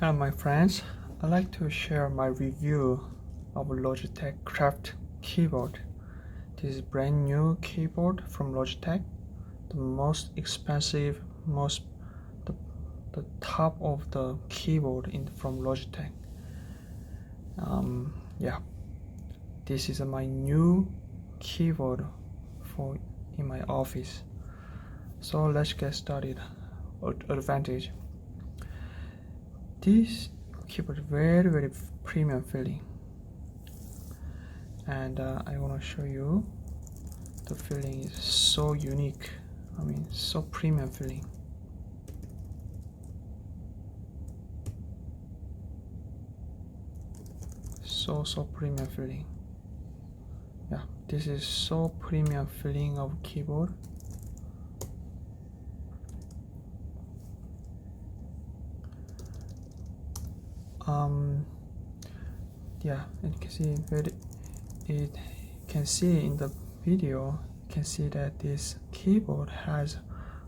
Hi my friends, I'd like to share my review of Logitech Craft keyboard. This is brand new keyboard from Logitech, the most expensive, the top of the keyboard from Logitech. Yeah, this is my new keyboard in my office. So let's get started. Advantage. This keyboard very premium feeling, and I want to show you the feeling is so unique. I mean, so premium feeling. So premium feeling. Yeah, this is so premium feeling of keyboard. Yeah, and you can see in the video, you can see that this keyboard has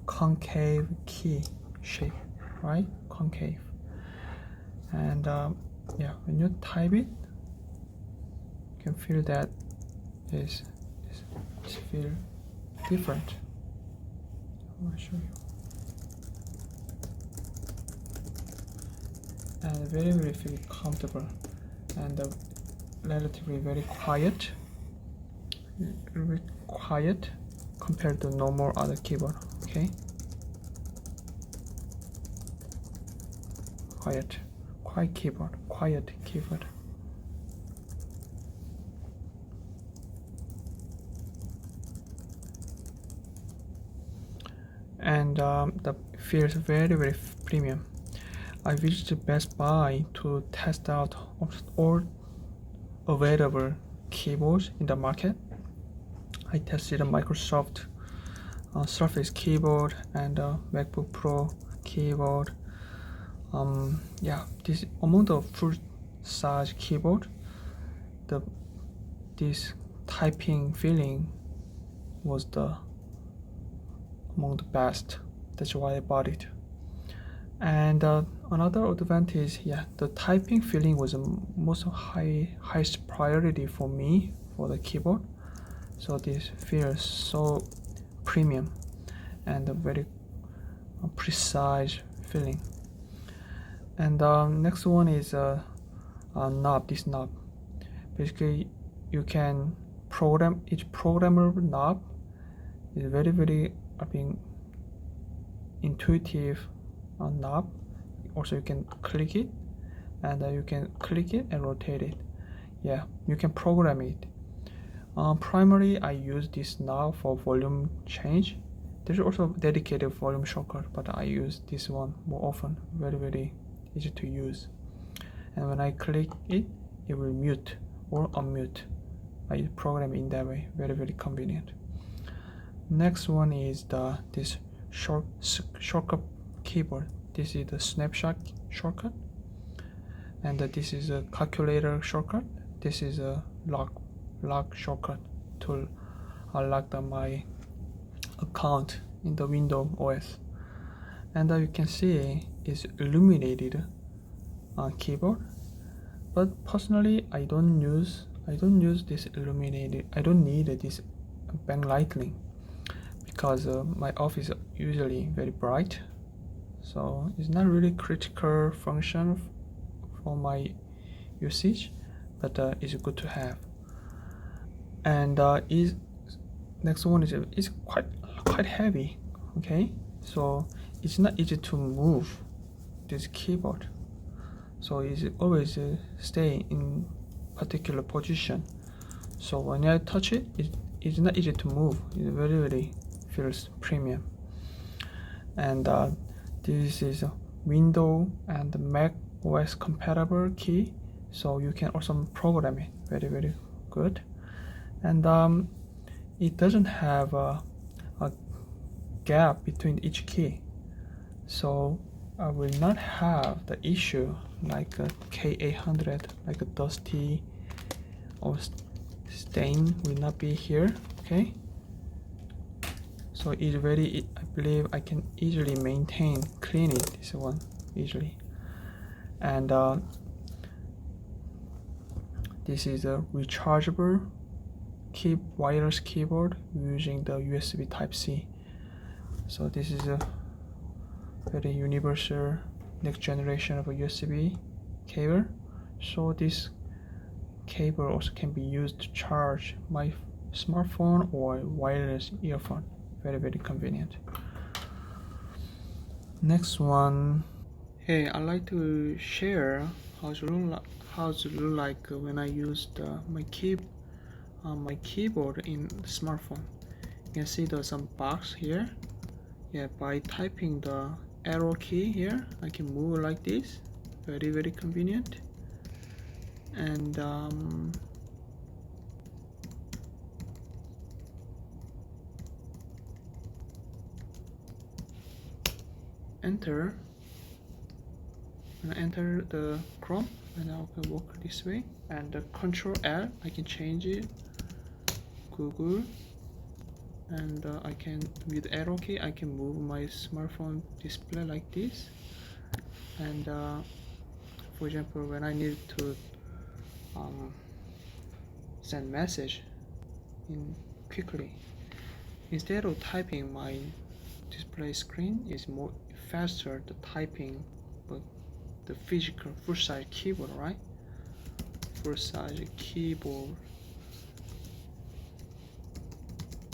concave key shape, right? Concave. And yeah, when you type it, you can feel that it feel different. I want to show you. And very feel comfortable, and relatively very quiet, compared to normal other keyboard. Okay, quiet keyboard. And the feels very premium. I visited Best Buy to test out all available keyboards in the market. I tested a Microsoft Surface keyboard and MacBook Pro keyboard. Yeah, this among the full size keyboard, this typing feeling was among the best. That's why I bought it. And another advantage, yeah, the typing feeling was the highest priority for me for the keyboard. So this feels so premium and a very precise feeling. And next one is knob. This knob, basically, you can program each programmable knob. Is very intuitive knob. Also, you can click it, and you can click it and rotate it. Yeah, you can program it. Primarily, I use this knob for volume change. There's also a dedicated volume shortcut, but I use this one more often. Very easy to use. And when I click it, it will mute or unmute. I program in that way. Very convenient. Next one is this shortcut keyboard. This is the snapshot shortcut, and this is a calculator shortcut. This is a lock shortcut to unlock my account in the Windows OS. And you can see it's illuminated keyboard, but personally I don't use this illuminated. I don't need this backlighting because my office is usually very bright, so it's not really critical function for my usage, but it's good to have. And next one is quite heavy. Okay, so it's not easy to move this keyboard, so it's always stay in particular position. So when I touch it, it's not easy to move. It very feels premium. And this is a Windows and Mac OS compatible key, so you can also program it very good. And it doesn't have a gap between each key, so I will not have the issue like a K800, like a dusty or stain will not be here. Okay, so I believe I can easily clean it, this one easily. And this is a rechargeable wireless keyboard using the USB Type-C. So this is a very universal next generation of a USB cable. So this cable also can be used to charge my smartphone or wireless earphone. Very, very convenient. Next one. Hey, I'd like to share how it look like when I used my keyboard in the smartphone. You can see there's some box here. Yeah, by typing the arrow key here, I can move like this. Very, very convenient. And enter the Chrome, and I can work this way. And the Control L, I can change it. Google, and I can, with arrow key, I can move my smartphone display like this. And for example, when I need to send message in quickly, instead of typing, my display screen is more faster the typing, but the physical full-size keyboard, right? Full-size keyboard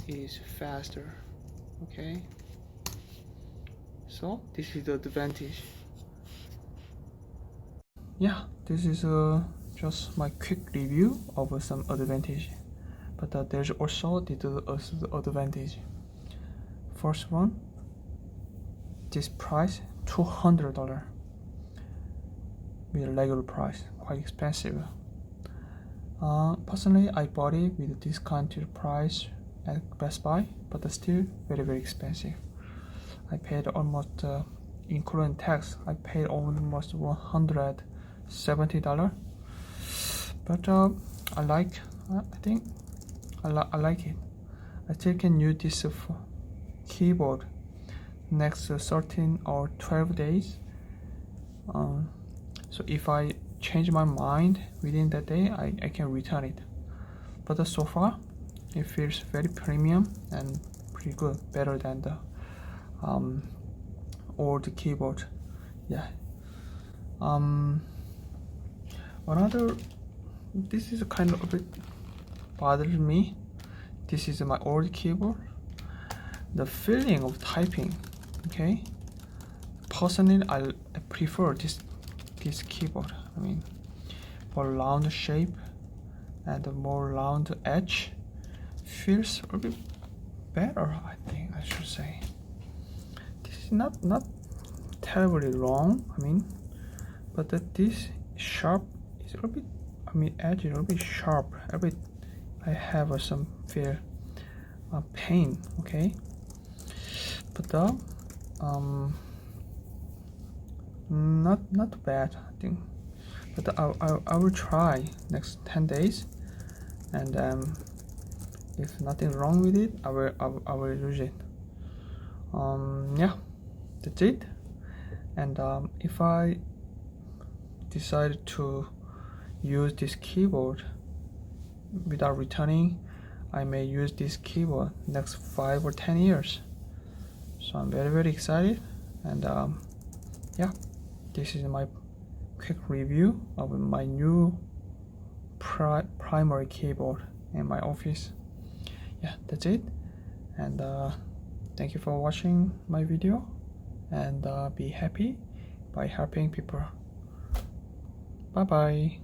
is faster. Okay, so this is the advantage. Yeah, this is just my quick review of some advantage, but there's also the disadvantage. First one, this price $200 with regular price, quite expensive. Personally, I bought it with a discounted price at Best Buy, but still very, very expensive. I paid almost, including tax, I paid almost $170. But I think I like it. I still can use this keyboard next 13 or 12 days. So if I change my mind within that day, I can return it. But so far, it feels very premium and pretty good, better than the old keyboard. Yeah. Another, this is kind of a bit bothers me. This is my old keyboard. The feeling of typing, okay? Personally, I prefer this keyboard. I mean, for round shape and more round edge, feels a bit better. I think I should say. This is not terribly wrong. I mean, but this sharp is a little bit. I mean, edge is a little bit sharp. I have some feel pain. Okay, but not bad, I think. But I will try next 10 days, and if nothing wrong with it, I will use it. Yeah, that's it. And if I decide to use this keyboard without returning, I may use this keyboard next 5 or 10 years. So I'm very, very excited. And yeah, this is my quick review of my new primary keyboard in my office. Yeah, that's it. And thank you for watching my video, and be happy by helping people. Bye bye.